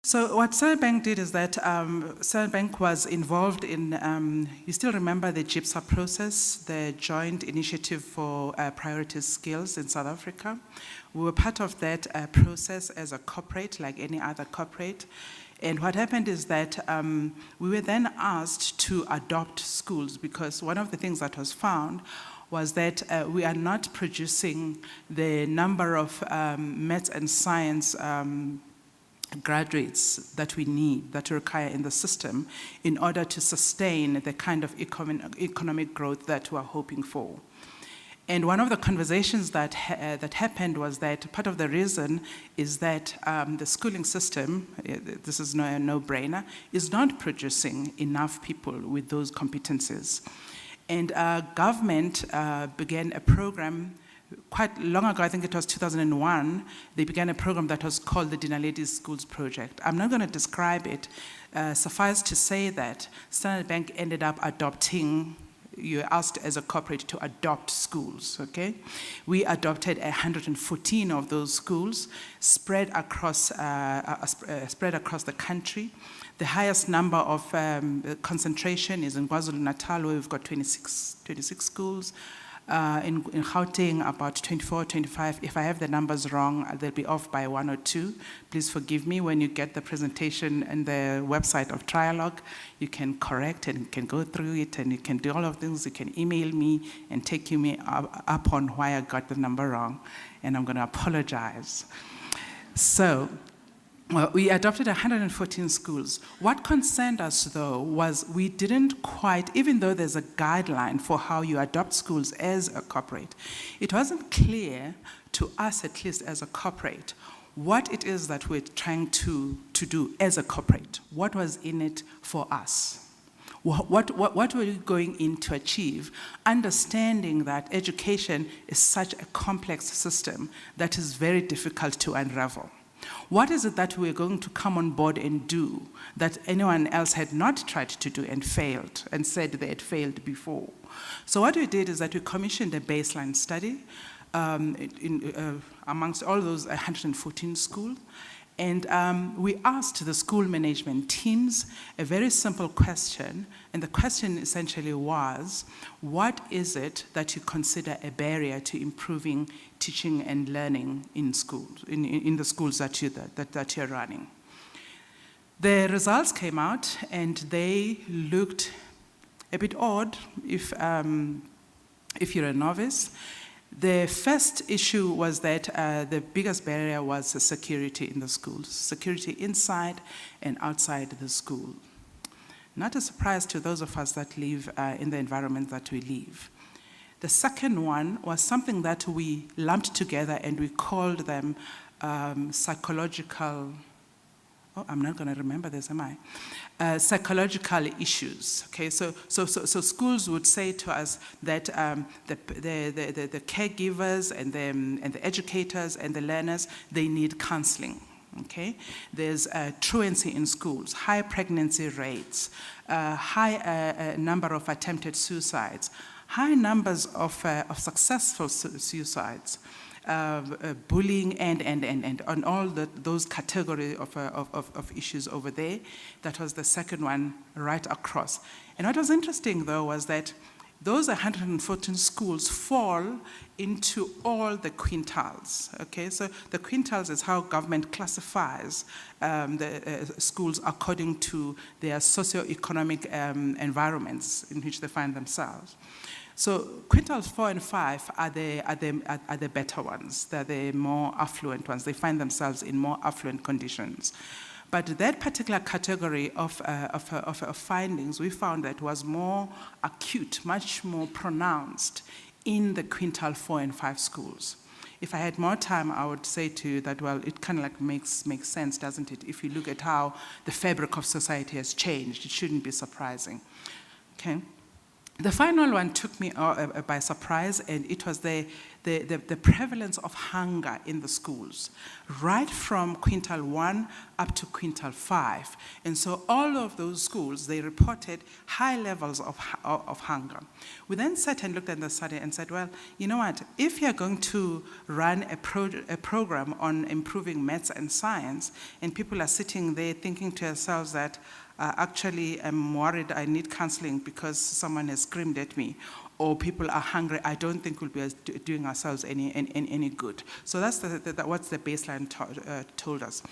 So what Standard Bank did is that Standard Bank was involved in, you still remember the GIPSA process, the Joint Initiative for Priority Skills in South Africa. We were part of that process as a corporate, like any other corporate. And what happened is that we were then asked to adopt schools, because one of the things that was found was that we are not producing the number of maths and science graduates that we need, that we require in the system in order to sustain the kind of economic growth that we're hoping for. And one of the conversations that happened was that part of the reason is that the schooling system, this is a no-brainer, is not producing enough people with those competencies. And government began a program quite long ago, I think it was 2001, they began a program that was called the Dinaledi Schools Project. I'm not going to describe it. Suffice to say that Standard Bank ended up adopting, you're asked as a corporate to adopt schools, okay? We adopted 114 of those schools spread across the country. The highest number of concentration is in KwaZulu-Natal, where we've got 26 schools. In Gauteng, about 24, 25. If I have the numbers wrong, they'll be off by 1 or 2. Please forgive me. When you get the presentation and the website of Trialogue, you can correct and you can go through it and you can do all of things. You can email me and take me up on why I got the number wrong, and I'm going to apologize. So, well, we adopted 114 schools. What concerned us, though, was we didn't quite, even though there's a guideline for how you adopt schools as a corporate, it wasn't clear to us, at least as a corporate, what it is that we're trying to do as a corporate. What was in it for us? What were we going in to achieve, understanding that education is such a complex system that is very difficult to unravel? What is it that we're going to come on board and do that anyone else had not tried to do and failed and said they had failed before? So what we did is that we commissioned a baseline study amongst all those 114 schools. And we asked the school management teams a very simple question, and the question essentially was, what is it that you consider a barrier to improving teaching and learning in schools, in the schools that you're running? The results came out, and they looked a bit odd if you're a novice. The first issue was that the biggest barrier was security in the schools, security inside and outside the school. Not a surprise to those of us that live in the environment that we live. The second one was something that we lumped together and we called them psychological, I'm not going to remember this, am I? Psychological issues. Okay, so schools would say to us that the caregivers and the educators and the learners, they need counseling. Okay, there's truancy in schools, high pregnancy rates, high number of attempted suicides, high numbers of successful suicides. Bullying and on all those categories of issues over there. That was the second one right across. And what was interesting, though, was that those 114 schools fall into all the quintiles. Okay, so the quintiles is how government classifies the schools according to their socio-economic environments in which they find themselves. So quintiles 4 and 5 are the better ones. They're the more affluent ones. They find themselves in more affluent conditions. But that particular category of findings, we found that was more acute, much more pronounced in the quintile 4 and 5 schools. If I had more time, I would say to you that, well, it kind of like makes sense, doesn't it? If you look at how the fabric of society has changed, it shouldn't be surprising. Okay. The final one took me by surprise, and it was the the prevalence of hunger in the schools, right from quintile 1 up to quintile 5. And so all of those schools, they reported high levels of hunger. We then sat and looked at the study and said, well, you know what, if you're going to run a program on improving maths and science, and people are sitting there thinking to themselves that, actually, I'm worried I need counseling because someone has screamed at me, or people are hungry, I don't think we'll be doing ourselves any good. So that's what the baseline told us.